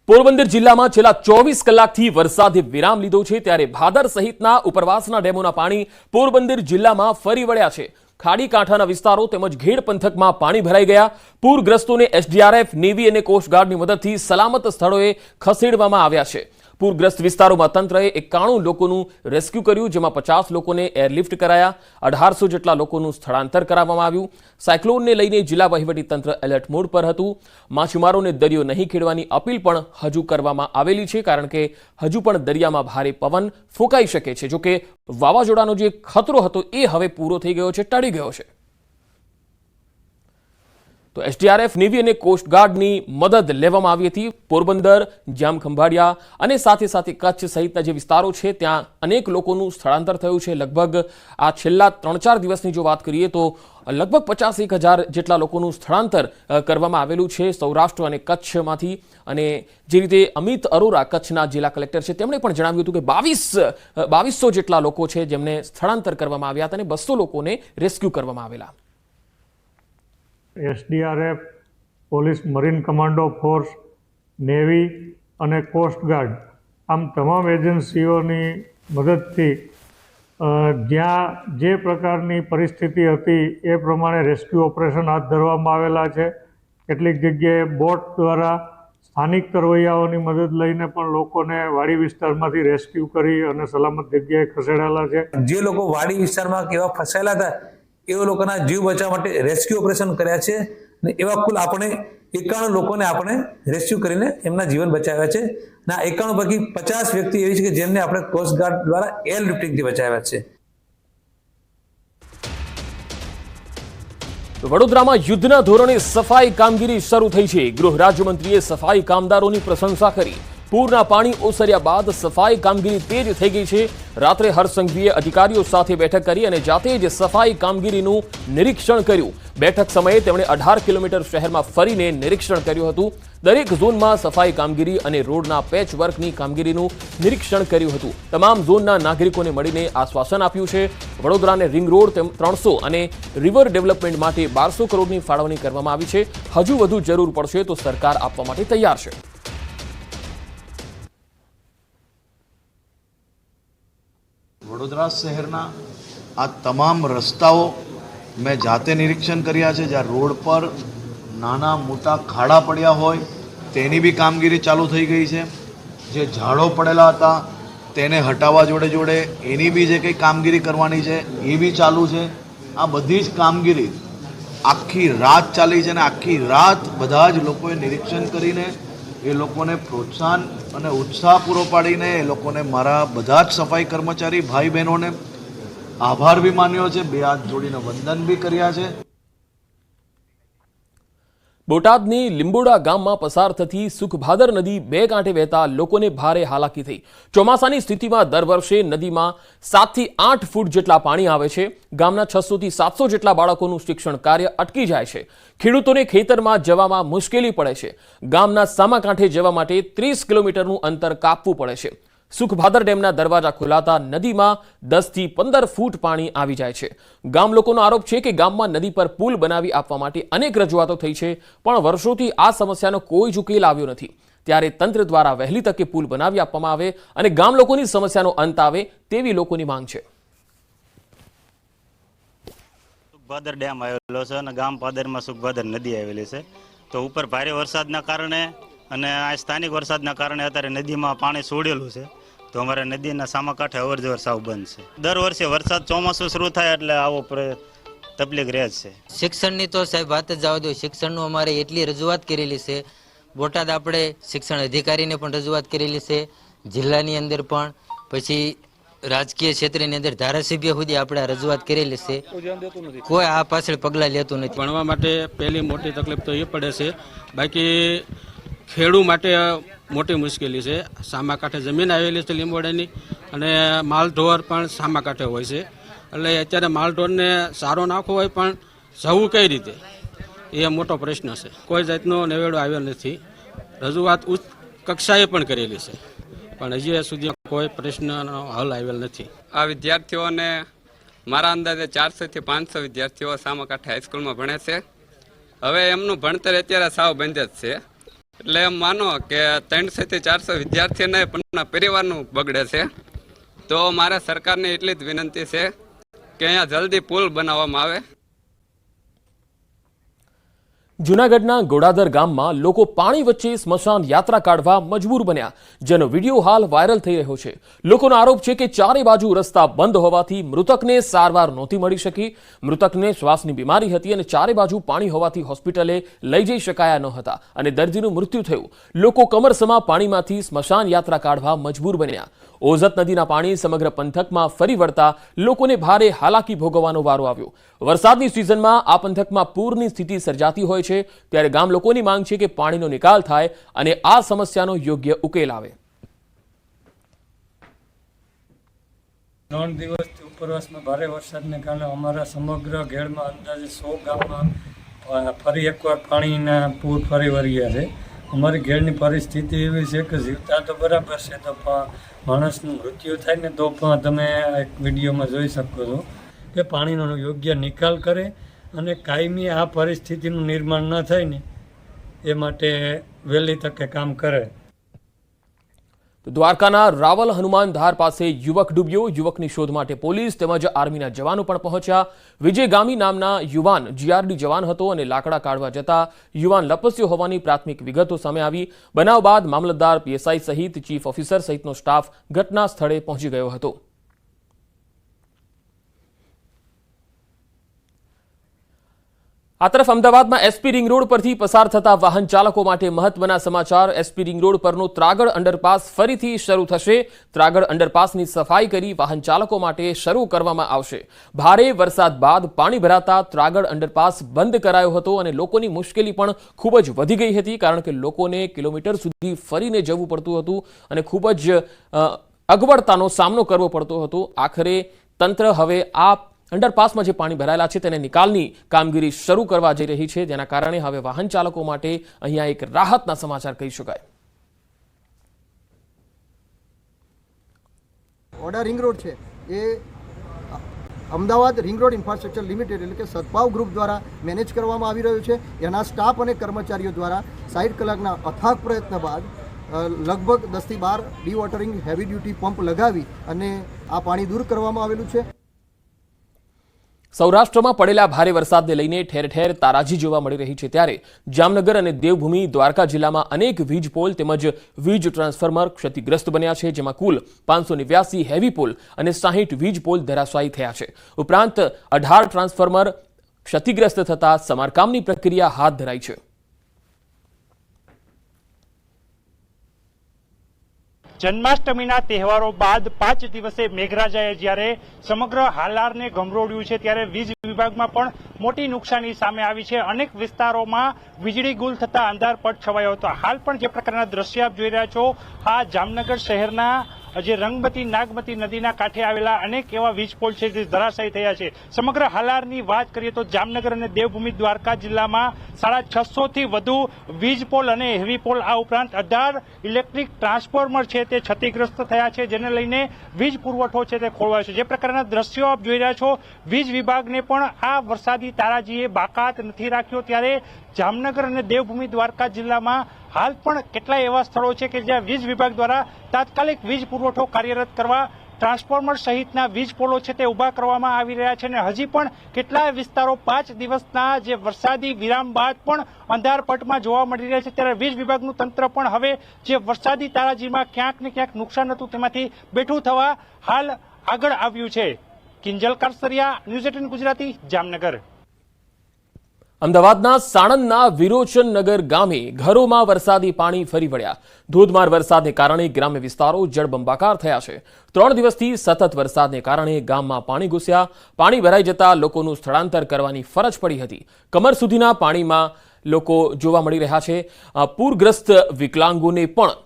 પોરબંદર જિલ્લામાં છેલ્લા 24 કલાકથી વરસાદે વિરામ લીધો છે ત્યારે ભાદર સહિતના ઉપરવાસના ડેમોના પાણી પોરબંદર જિલ્લામાં ફરી વળ્યા છે। ખાડી કાંઠાના વિસ્તારો તેમજ ઘેડ પંથકમાં પાણી ભરાઈ ગયા। પૂરગ્રસ્તોને એસડીઆરએફ, નેવી અને કોસ્ટગાર્ડની મદદથી સલામત સ્થળોએ ખસેડવામાં આવ્યા છે। પૂરગ્રસ્ત વિસ્તારોમાં તંત્રએ 91 લોકોનું રેસ્ક્યુ કર્યું, જેમાં 50 લોકોને એરલિફ્ટ કરાયા, 1800 જેટલા લોકોનું સ્થળાંતર કરવામાં આવ્યું। સાયક્લોનને લઈને જિલ્લા વહીવટીતંત્ર એલર્ટ મોડ પર હતું। માછીમારોને દરિયો નહીં ખેડવાની અપીલ પણ હજુ કરવામાં આવેલી છે, કારણ કે હજુ પણ દરિયામાં ભારે પવન ફૂંકાઈ શકે છે। જોકે વાવાઝોડાનો જે ખતરો હતો એ હવે પૂરો થઈ ગયો છે, ટળી ગયો છે। તો એસડીઆરએફ, નેવી અને કોસ્ટગાર્ડની મદદ લેવામાં આવી હતી। પોરબંદર, જામખંભાળિયા અને સાથે સાથે કચ્છ સહિતના જે વિસ્તારો છે ત્યાં અનેક લોકોનું સ્થળાંતર થયું છે। લગભગ આ છેલ્લા 3-4 દિવસની જો વાત કરીએ તો લગભગ 51,000 જેટલા લોકોનું સ્થળાંતર કરવામાં આવેલું છે સૌરાષ્ટ્ર અને કચ્છમાંથી। અને જે રીતે અમિત અરોરા, કચ્છના જિલ્લા કલેક્ટર છે, તેમણે પણ જણાવ્યું હતું કે 2200 જેટલા લોકો છે જેમને સ્થળાંતર કરવામાં આવ્યા હતા અને 200 લોકોને રેસ્ક્યુ કરવામાં આવેલા। SDRF, police marine commando force, navy અને કોસ્ટગાર્ડ આમ તમામ એજન્સીઓની મદદથી જ્યાં જે પ્રકારની પરિસ્થિતિ હતી એ પ્રમાણે રેસ્ક્યુ ઓપરેશન હાથ ધરવામાં આવેલા છે। કેટલીક જગ્યાએ બોટ દ્વારા સ્થાનિક તરવૈયાઓની મદદ લઈને પણ લોકોને વાડી વિસ્તારમાંથી રેસ્ક્યુ કરી અને સલામત જગ્યાએ ખસેડાયેલા છે। જે લોકો વાડી વિસ્તારમાં કેવા ફસાયેલા હતા એવા લોકોના જીવ બચાવવા માટે રેસ્ક્યુ ઓપરેશન કર્યા છે અને એવા કુલ આપણે 91 લોકોને આપણે રેસ્ક્યુ કરીને એમના જીવન બચાવ્યા છે। ના 91 પૈકી 50 વ્યક્તિ એવી છે કે જેમને આપણે કોસ્ટગાર્ડ દ્વારા એર લિફ્ટિંગથી બચાવ્યા છે। વડોદરામાં યુદ્ધના ધોરણે સફાઈ કામગીરી શરૂ થઈ છે। ગૃહ રાજ્યમંત્રીએ સફાઈ કામદારોની પ્રશંસા કરી। પૂરના પાણી ઓસર્યા બાદ સફાઈ કામગીરી તેજ થઈ ગઈ છે। રાત્રે હર્ષ સંઘવીએ અધિકારીઓ સાથે બેઠક કરી અને જાતે જ સફાઈ કામગીરીનું નિરીક્ષણ કર્યું। બેઠક સમયે તેમણે 18 કિલોમીટર શહેરમાં ફરીને નિરીક્ષણ કર્યું હતું। દરેક ઝોનમાં સફાઈ કામગીરી અને રોડના પેચવર્કની કામગીરીનું નિરીક્ષણ કર્યું હતું। તમામ ઝોનના નાગરિકોને મળીને આશ્વાસન આપ્યું છે। વડોદરાને રિંગ રોડ 300 અને રિવર ડેવલપમેન્ટ માટે 1200 કરોડની ફાળવણી કરવામાં આવી છે। હજુ વધુ જરૂર પડશે તો સરકાર આપવા માટે તૈયાર છે। વડોદરા શહેરના આ તમામ રસ્તાઓ મેં જાતે નિરીક્ષણ કર્યા છે। જ્યાં રોડ પર નાના મોટા ખાડા પડ્યા હોય તેની બી કામગીરી ચાલુ થઈ ગઈ છે। જે ઝાડો પડેલા હતા તેને હટાવવા જોડે જોડે એની બી જે કંઈ કામગીરી કરવાની છે એ બી ચાલુ છે। આ બધી જ કામગીરી આખી રાત ચાલી છે અને આખી રાત બધા જ લોકોએ નિરીક્ષણ કરીને એ લોકોને પ્રોત્સાહન અને ઉત્સાહ પૂરો પાડીને એ લોકોને મારા બધા જ સફાઈ કર્મચારી ભાઈ બહેનોને આભાર બી માન્યો છે, 2 હાથ જોડીને વંદન બી કર્યા છે। બોટાદની લીંબોડા ગામમાં પસાર થતી સુખભાદર નદી 2 કાંઠે વહેતા લોકોને ભારે હાલાકી થઈ। ચોમાસાની સ્થિતિમાં દર વર્ષે નદીમાં 7 થી 8 ફૂટ જેટલા પાણી આવે છે। ગામના 600 થી 700 જેટલા બાળકોનું શિક્ષણ કાર્ય અટકી જાય છે। ખેડૂતોને ખેતરમાં જવામાં મુશ્કેલી પડે છે। ગામના સામા કાંઠે જવા માટે 30 કિલોમીટરનું અંતર કાપવું પડે છે। સુખભાદર ડેમના દરવાજા ખોલાતા નદીમાં 10 થી 15 ફૂટ પાણી આવી જાય છે। ગામ લોકોનો આરોપ છે કે ગામમાં નદી પર પુલ બનાવી આપવા માટે અનેક રજૂઆતો થઈ છે, પણ વર્ષોથી આ સમસ્યાનો કોઈ જ ઉકેલ આવ્યો નથી। ત્યારે તંત્ર દ્વારા વહેલી તકે પુલ બનાવી આપવામાં આવે અને ગામ લોકોની સમસ્યાનો અંત આવે તેવી લોકોની માંગ છે। સુખભાદર ડેમ આવેલો છે અને ગામ પાદરમાં સુખભાદર નદી આવેલી છે। તો ઉપર ભારે વરસાદના કારણે અને આ સ્થાનિક વરસાદના કારણે અત્યારે નદીમાં પાણી છોડેલું છે। તો અમારે નદીના સામા કાંઠે અવરજવર સાવ બંધ છે। દર વર્ષે વરસાદ ચોમાસું શરૂ થાય એટલે આવો તકલીફ રહે છે। શિક્ષણની તો સાહેબ વાત જ જવા દો। શિક્ષણનું અમારે એટલી રજૂઆત કરેલી છે। બોટાદ આપણે શિક્ષણ અધિકારીને પણ રજૂઆત કરેલી છે, જિલ્લાની અંદર પણ, પછી રાજકીય ક્ષેત્રની અંદર ધારાસભ્ય સુધી આપણે રજૂઆત કરેલી છે। કોઈ આ પાછળ પગલાં લેતું નથી। ભણવા માટે પહેલી મોટી તકલીફ તો એ પડે છે। બાકી ખેડૂ માટે મોટી મુશ્કેલી છે। સામા કાંઠે જમીન આવેલી છે લીંબોડાની અને માલઢોર પણ સામા કાંઠે હોય છે। એટલે અત્યારે માલઢોરને સારો નાખવો હોય પણ જવું કઈ રીતે એ મોટો પ્રશ્ન છે। કોઈ જાતનો નિવેડો આવ્યો નથી। રજૂઆત ઉચ્ચ કક્ષાએ પણ કરેલી છે, પણ હજી સુધી કોઈ પ્રશ્નનો હલ આવેલ નથી। આ વિદ્યાર્થીઓને મારા અંદાજે 400 થી 500 વિદ્યાર્થીઓ સામા કાંઠે હાઈસ્કૂલમાં ભણે છે। હવે એમનું ભણતર અત્યારે સાવ બંધ જ છે। એટલે એમ માનો કે 300 થી 400 વિદ્યાર્થીઓને પણ પરિવારનું બગડે છે. તો મારે સરકારને એટલી જ વિનંતી છે કે અહીંયા જલ્દી પુલ બનાવવામાં આવે. જૂનાગઢના ગોડાદર ગામમાં લોકો પાણી વચ્ચે સ્મશાન યાત્રા કાઢવા મજબૂર બન્યા, જેનો વિડીયો હાલ વાયરલ થઈ રહ્યો છે. લોકોનો આરોપ છે કે ચારે બાજુ રસ્તા બંધ હોવાથી મૃતકને સારવાર નહોતી મળી શકી. મૃતકને શ્વાસની બીમારી હતી અને ચારે બાજુ પાણી હોવાથી હોસ્પિટલે લઈ જઈ શકાયા ન હતા અને દર્દીનું મૃત્યુ થયું. લોકો કમરસમા પાણીમાંથી સ્મશાન યાત્રા કાઢવા મજબૂર બન્યા. ઓઝત નદીના પાણી સમગ્ર પંથકમાં ફરી વળતા લોકોને ભારે હાલાકી ભોગવવાનો વારો આવ્યો. વરસાદની સિઝનમાં આ પંથકમાં પૂરની સ્થિતિ સર્જાતી હોય છે, ત્યારે ગામ લોકોની માંગ છે કે પાણીનો નિકાલ થાય અને આ સમસ્યાનો યોગ્ય ઉકેલ આવે. 3 દિવસથી ઉપરવાસમાં ભારે વરસાદને કારણે અમારા સમગ્ર ઘેડમાં અંદાજે 100 ગામમાં ફરી એકવાર પાણીના પૂર ફરી વળ્યા છે. અમારી ઘેડની પરિસ્થિતિ એવી છે કે જીવતા તો બરાબર છે, તો માણસનું મૃત્યુ થાય ને તો પણ તમે એક વિડીયોમાં જોઈ શકો છો કે પાણીનો યોગ્ય નિકાલ કરે અને કાયમી આ પરિસ્થિતિનું નિર્માણ ન થાય ને એ માટે વહેલી તકે કામ કરે. દ્વારકાના રાવલ હનુમાન ધાર પાસે યુવક ડૂબ્યો. યુવકની શોધ માટે પોલીસ તેમજ આર્મીના જવાનો પણ પહોંચ્યા. વિજય ગામી નામના યુવાન જીઆરડી જવાન હતો અને લાકડા કાઢવા જતા યુવાન લપસ્યો હોવાની પ્રાથમિક વિગતો સામે આવી. બનાવ બાદ મામલતદાર, પીએસઆઈ સહિત ચીફ ઓફિસર સહિતનો સ્ટાફ ઘટના સ્થળે પહોંચી ગયો હતો. આ તરફ અમદાવાદમાં એસપી રિંગ રોડ પરથી પસાર થતા વાહન ચાલકો માટે મહત્વના સમાચાર. એસપી રિંગ રોડ પરનો ત્રાગડ અંડરપાસ ફરીથી શરૂ થશે. ત્રાગડ અંડરપાસની સફાઈ કરી વાહન ચાલકો માટે શરૂ કરવામાં આવશે. ભારે વરસાદ બાદ પાણી ભરાતા ત્રાગડ અંડરપાસ બંધ કરાયો હતો અને લોકોની મુશ્કેલી પણ ખૂબ જ વધી ગઈ હતી, કારણ કે લોકોને કિલોમીટર સુધી ફરીને જવું પડતું હતું અને ખૂબ જ અગવડતાનો સામનો કરવો પડતો હતો. આખરે તંત્ર હવે આ અંડરપાસમાં જે પાણી ભરાયેલા છે તેને નિકાલની કામગીરી શરૂ કરવા જઈ રહી છે, જેના કારણે હવે વાહન ચાલકો માટે અહીંયા એક રાહતના સમાચાર કહી શકાય. ઓડા રિંગ રોડ છે એ Ahmedabad ring road infrastructure limited એટલે કે સદભાવ ગ્રુપ દ્વારા મેનેજ કરવામાં આવી રહ્યું છે. એના સ્ટાફ અને કર્મચારીઓ દ્વારા 60 કલાકના અથાગ પ્રયત્ન બાદ લગભગ 10 થી 12 ડીવોટરિંગ હેવી ડ્યુટી પંપ લગાવી અને આ પાણી દૂર કરવામાં આવેલું છે. સૌરાષ્ટ્રમાં પડેલા ભારે વરસાદને લઈને ઠેર ઠેર તારાજી જોવા મળી રહી છે, ત્યારે જામનગર અને દેવભૂમિ દ્વારકા જિલ્લામાં અનેક વીજ પોલ તેમજ વીજ ટ્રાન્સફોર્મર ક્ષતિગ્રસ્ત બન્યા છે, જેમાં કુલ 589 હેવી પોલ અને 60 વીજ પોલ ધરાશાયી થયા છે. ઉપરાંત 18 ટ્રાન્સફોર્મર ક્ષતિગ્રસ્ત થતા સમારકામની પ્રક્રિયા હાથ ધરાઈ છે. જન્માષ્ટમીના તહેવારો બાદ 5 દિવસે મેઘરાજાએ જ્યારે સમગ્ર હાલારને ગમરોડ્યું છે, ત્યારે વીજ વિભાગમાં પણ મોટી નુકસાની સામે આવી છે. અનેક વિસ્તારોમાં વીજળી ગુલ થતા અંધારપટ છવાયો હતો. હાલ પણ જે પ્રકારના દ્રશ્ય આપ જોઈ રહ્યા છો, આ જામનગર શહેરના જે રંગમતી નાગમતી નદીના કાંઠે આવેલા અનેક એવા વીજ પોલ છે જે ધરાશાયી થયા છે. સમગ્ર હાલારની વાત કરીએ તો જામનગર અને દેવભૂમિ દ્વારકા જિલ્લામાં 650 થી વધુ વીજ પોલ અને હેવી પોલ, આ ઉપરાંત 18 ઇલેક્ટ્રિક ટ્રાન્સફોર્મર છે તે ક્ષતિગ્રસ્ત થયા છે, જેને લઈને વીજ પુરવઠો છે તે ખોરવાયો છે. જે પ્રકારના દ્રશ્યો આપ જોઈ રહ્યા છો, વીજ વિભાગને પણ આ વરસાદી તારાજીએ બાકાત નથી રાખ્યો. ત્યારે જામનગર અને દેવભૂમિ દ્વારકા જિલ્લામાં હાલ પણ કેટલાય એવા સ્થળો છે કે જ્યાં વીજ વિભાગ દ્વારા તાત્કાલિક વીજ પુરવઠો કાર્યરત કરવા ટ્રાન્સફોર્મર સહિતના વીજ પોલો છે તે ઉભા કરવામાં આવી રહ્યા છે અને હજી પણ કેટલાય વિસ્તારો 5 દિવસના જે વરસાદી વિરામ બાદ પણ અંધારપટમાં જોવા મળી રહ્યા છે. ત્યારે વીજ વિભાગનું તંત્ર પણ હવે જે વરસાદી તારાજીમાં ક્યાંક ને ક્યાંક નુકસાન હતું તેમાંથી બેઠું થવા હાલ આગળ આવ્યું છે. કિંજલ કારસરિયા, ન્યૂઝ 18 ગુજરાતી, જામનગર. અમદાવાદના સાણંદના વિરોચન નગર ગામે ઘરોમાં વરસાદી પાણી ફરી વળ્યા. ધોધમાર વરસાદને કારણે ગ્રામ્ય વિસ્તારો જળબંબાકાર થયા છે. 3 દિવસથી સતત વરસાદને કારણે ગામમાં પાણી ઘૂસ્યા. પાણી ભરાઈ જતા લોકોનું સ્થળાંતર કરવાની ફરજ પડી હતી. કમર સુધીના પાણીમાં લોકો જોવા મળી રહ્યા છે. પૂરગ્રસ્ત વિકલાંગોને પણ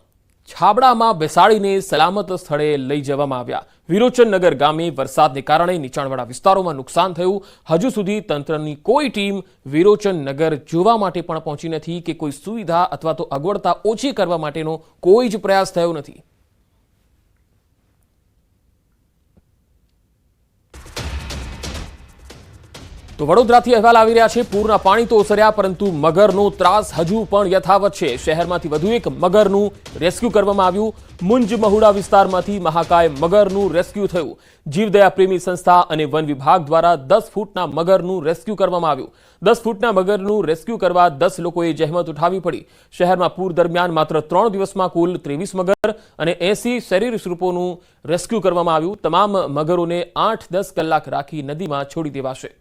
છાબડામાં બેસાડીને સલામત સ્થળે લઈ જવામાં આવ્યા. વિરોચન નગર ગામે વરસાદને કારણે નીચાણવાળા વિસ્તારોમાં નુકસાન થયું. હજુ સુધી તંત્રની કોઈ ટીમ વિરોચન નગર જોવા માટે પણ પહોંચી નથી કે કોઈ સુવિધા અથવા તો અગવડતા ઓછી કરવા માટેનો કોઈ જ પ્રયાસ થયો નથી. તો વડોદરાથી અહેવાલ આવી રહ્યા છે પૂરના પાણી તો ઓસર્યા પરંતુ મગરનો ત્રાસ હજુ પણ યથાવત છે। શહેરમાંથી વધુ એક મગરનું રેસ્ક્યુ કરવામાં આવ્યું। મુંજ મહુડા વિસ્તારમાંથી મહાકાય મગરનું રેસ્ક્યુ થયું। જીવદયા પ્રેમી સંસ્થા અને વન વિભાગ દ્વારા 10 ફૂટના મગરનું રેસ્ક્યુ કરવામાં આવ્યું। 10 ફૂટના મગરનું રેસ્ક્યુ કરવા 10 લોકોએ જહેમત ઉઠાવવી પડી। શહેરમાં પૂર દરમિયાન માત્ર 3 દિવસમાં કુલ 23 મગર અને 80 સરીસૃપોનું રેસ્ક્યુ કરવામાં આવ્યું। તમામ મગરોને 8-10 કલાક રાખી નદીમાં છોડી દેવાશે।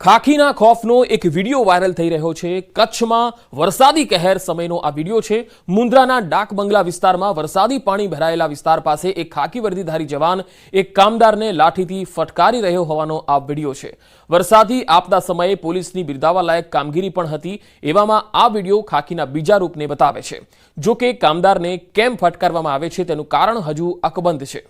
ખાખીના ખોફનો એક વિડીયો વાયરલ થઈ રહ્યો છે। કચ્છમાં વરસાદી કહેર સમયનો આ વિડીયો છે। મુન્દ્રાના ડાક બંગલા વિસ્તારમાં વરસાદી પાણી ભરાયેલા વિસ્તાર પાસે એક ખાકી વર્દીધારી જવાન એક કામદારને લાઠીથી ફટકારી રહ્યો હોવાનો આ વિડીયો છે। વરસાદી આપદા સમયે પોલીસની બિરદાવવા લાયક કામગીરી પણ હતી। એવામાં આ વિડીયો ખાખીના બીજા રૂપને બતાવે છે। જો કે કામદારને કેમ ફટકારવામાં આવે છે તેનું કારણ હજુ અકબંધ છે।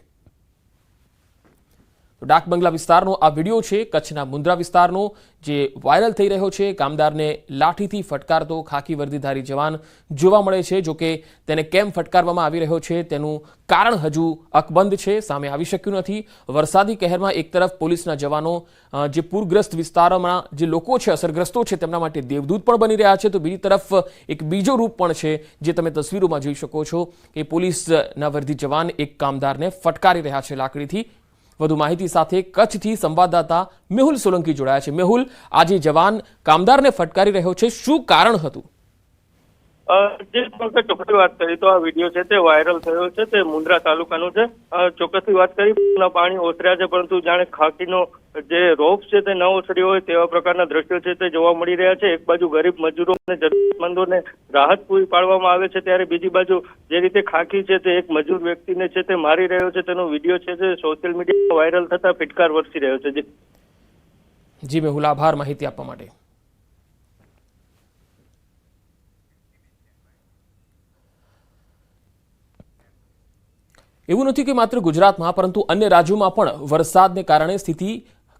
ડાક બંગલા વિસ્તારનો આ વિડીયો છે। કચ્છના મુન્દ્રા વિસ્તારનો જે વાયરલ થઈ રહ્યો છે। કામદારને લાઠીથી ફટકારતો ખાકી વર્દીધારી જવાન જોવા મળે છે। જો કે તેને કેમ ફટકારવામાં આવી રહ્યો છે તેનું કારણ હજુ અકબંધ છે, સામે આવી શક્યું નથી। વરસાદી કહેરમાં એક તરફ પોલીસના જવાનો જે પૂરગ્રસ્ત વિસ્તારોમાં જે લોકો છે, અસરગ્રસ્તો છે, તેમના માટે દેવદૂત પણ બની રહ્યા છે, તો બીજી તરફ એક બીજો રૂપ પણ છે જે તમે તસવીરોમાં જોઈ શકો છો કે પોલીસના વર્દી જવાન એક કામદારને ફટકારી રહ્યા છે લાકડીથી। વધુ માહિતી સાથે કચ્છથી સંવાદદાતા મેહુલ સોલંકી જોડાયા છે। મેહુલ, આજે જવાન કામદારને ફટકારી રહ્યો છે, શું કારણ હતું? જે ચોક્કસથી વાત કરી તો આ વિડીયો છે તે વાયરલ થયો છે તે મુન્દ્રા તાલુકાનો છે। ચોક્કસથી વાત કરી પાણી ઓસર્યા છે પરંતુ જાણે ખાકીનો જે રોપ છે તે ન ઓસર્યો હોય તેવા પ્રકારના દ્રશ્યો છે તે જોવા મળી રહ્યા છે। એક બાજુ ગરીબ મજૂરો અને જરૂરિયાતમંદોને રાહત પૂરી પાડવામાં આવે છે ત્યારે બીજી બાજુ જે રીતે ખાકી છે તે એક મજૂર વ્યક્તિને છે તે મારી રહ્યો છે તેનો વિડીયો છે તે સોશિયલ મીડિયામાં વાયરલ થતા ફિટકાર વરસી રહ્યો છે। જી મેહુલ, આભાર માહિતી આપવા માટે। એવું નથી કે માત્ર ગુજરાતમાં પરંતુ અન્ય રાજ્યોમાં પણ વરસાદને કારણે સ્થિતિ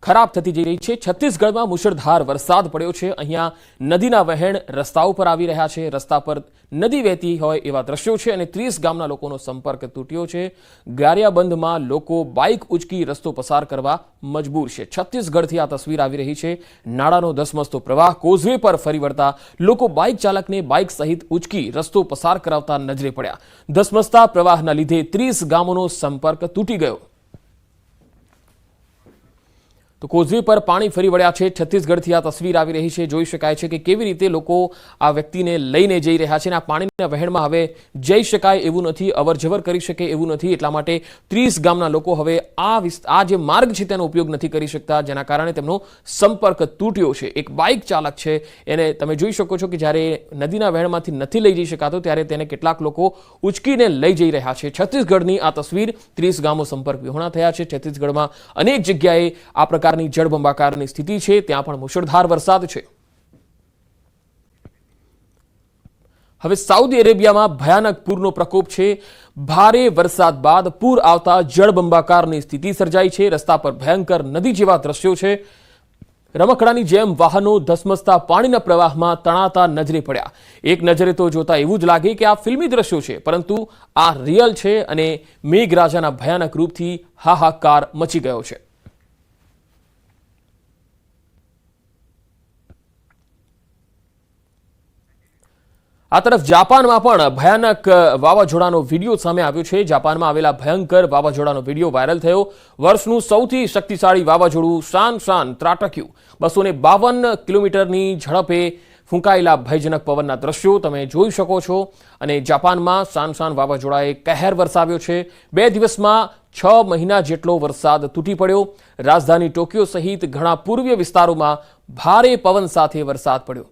ખરાબ થતી જઈ રહી છે। છત્તીસગઢમાં મુશળધાર વરસાદ પડ્યો છે। અહીંયા નદીના વહેણ રસ્તાઓ પર આવી રહ્યા છે। રસ્તા પર નદી વહેતી હોય એવા દ્રશ્યો છે અને 30 ગામના લોકોનો સંપર્ક તૂટ્યો છે। ગારિયાબંધમાં લોકો બાઇક ઉંચકી રસ્તો પસાર કરવા મજબૂર છે। છત્તીસગઢથી આ તસવીર આવી રહી છે। નાળાનો ધસમસતો પ્રવાહ કોઝવે પર ફરી વળતા લોકો બાઇક ચાલકને બાઇક સહિત ઉંચકી રસ્તો પસાર કરાવતા નજરે પડ્યા। ધસમસતા પ્રવાહના લીધે 30 ગામોનો સંપર્ક તૂટી ગયો। તો કોઝવે પર પાણી ફરી વળ્યા છે। છત્તીસગઢથી આ તસવીર આવી રહી છે। જોઈ શકાય છે કે કેવી રીતે લોકો આ વ્યક્તિને લઈને જઈ રહ્યા છે અને આ પાણીના વહેણમાં હવે જઈ શકાય એવું નથી, અવરજવર કરી શકે એવું નથી। એટલા માટે 30 ગામના લોકો હવે આ જે માર્ગ છે તેનો ઉપયોગ નથી કરી શકતા, જેના કારણે તેમનો સંપર્ક તૂટ્યો છે। એક બાઇક ચાલક છે, એને તમે જોઈ શકો છો કે જ્યારે નદીના વહેણમાંથી નથી લઈ જઈ શકાતો ત્યારે તેને કેટલાક લોકો ઉચકીને લઈ જઈ રહ્યા છે। છત્તીસગઢની આ તસવીર, 30 ગામો સંપર્ક વિહોણા થયા છે। છત્તીસગઢમાં અનેક જગ્યાએ આ પ્રકાર જળબંબાકારની સ્થિતિ છે। ત્યાં પણ મુશળધાર વરસાદ છે। હવે સાઉદી અરેબિયામાં ભયાનક પૂરનો પ્રકોપ છે। ભારે વરસાદ બાદ પૂર આવતા જળબંબાકારની સ્થિતિ સર્જાઈ છે। રસ્તા પર ભયંકર નદી જેવા દ્રશ્યો છે। રમકડાની જેમ વાહનો ધસમસતા પાણીના પ્રવાહમાં તણાતા નજરે પડ્યા। એક નજરે તો જોતા એવું જ લાગે કે આ ફિલ્મી દ્રશ્યો છે, પરંતુ આ રિયલ છે અને મેઘરાજાના ભયાનક રૂપથી હાહાકાર મચી ગયો છે। આ તરફ જાપાનમાં પણ ભયાનક વાવાઝોડાનો વિડીયો સામે આવ્યો છે। જાપાનમાં આવેલા ભયંકર વાવાઝોડાનો વિડીયો વાયરલ થયો। વર્ષનું સૌથી શક્તિશાળી વાવાઝોડું શાન ત્રાટક્યું। 252 કિલોમીટરની ઝડપે ફૂંકાયેલા ભયજનક પવનના દ્રશ્યો તમે જોઈ શકો છો અને જાપાનમાં શાન વાવાઝોડાએ કહેર વરસાવ્યો છે। 2 દિવસમાં 6 મહિના જેટલો વરસાદ તૂટી પડ્યો। રાજધાની ટોક્યો સહિત ઘણા પૂર્વીય વિસ્તારોમાં ભારે પવન સાથે વરસાદ પડ્યો।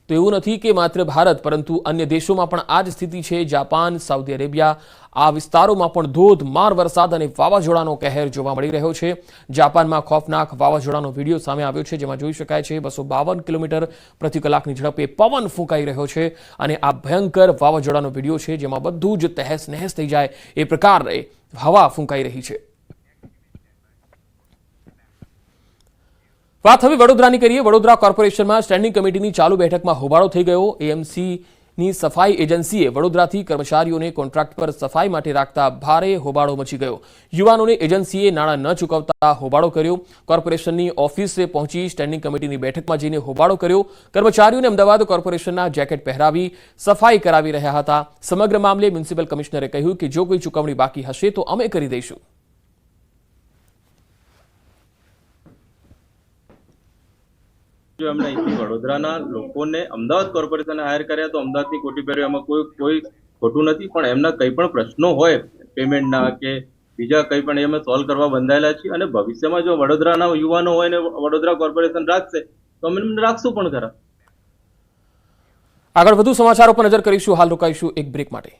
તો એવું નથી કે માત્ર ભારત પરંતુ અન્ય દેશોમાં પણ આ જ સ્થિતિ છે। જાપાન, સાઉદી અરેબિયા આ વિસ્તારોમાં પણ ધોધમાર વરસાદ અને વાવાઝોડાનો કહેર જોવા મળી રહ્યો છે। જાપાનમાં ખોફનાક વાવાઝોડાનો વિડીયો સામે આવ્યો છે, જેમાં જોઈ શકાય છે 252 કિલોમીટર પ્રતિ કલાકની ઝડપે પવન ફૂંકાઈ રહ્યો છે અને આ ભયંકર વાવાઝોડાનો વિડીયો છે જેમાં બધું જ તહેસ નહેસ થઈ જાય એ પ્રકારે હવા ફૂંકાઈ રહી છે। વાત હવે વડોદરાની કરીએ। વડોદરા કોર્પોરેશનમાં સ્ટેન્ડિંગ કમિટીની ચાલુ બેઠકમાં હોબાળો થઈ ગયો। એએમસી વડોદરાની સફાઈ એજન્સીએ વડોદરાથી કર્મચારીઓને કોન્ટ્રાક્ટ પર સફાઈ માટે રાખતા ભારે હોબાળો મચી ગયો. યુવાનોને એજન્સીએ નાણાં ન ચૂકવતા હોબાળો કર્યો. કોર્પોરેશનની ઓફિસે પહોંચી સ્ટેન્ડિંગ કમિટીની બેઠકમાં જઈને હોબાળો કર્યો. કર્મચારીઓને અમદાવાદ કોર્પોરેશનના જેકેટ પહેરાવી સફાઈ કરાવી રહ્યા હતા. સમગ્ર મામલે મ્યુનિસિપલ કમિશનરે કહ્યું કે જો કોઈ ચૂકવણી બાકી હશે તો અમે કરી દઈશું. જો એમણે અહીંથી વડોદરાના લોકોને અમદાવાદ કોર્પોરેશને હાયર કર્યા તો અમદાવાદની કોટી પહેરવી એમાં કોઈ ખોટું નથી, પણ એમના કંઈ પણ પ્રશ્નો હોય પેમેન્ટના કે બીજા કંઈ પણ એમને સોલ્વ કરવા બંધાયેલા છે. અને ભવિષ્યમાં જો વડોદરાના યુવાનો હોય ને વડોદરા કોર્પોરેશન રાખશે તો અમે એમને રાખશું પણ ખરા. આગળ વધુ સમાચારો પર નજર કરીશું. હાલ રોકાઈશું એક બ્રેક માટે.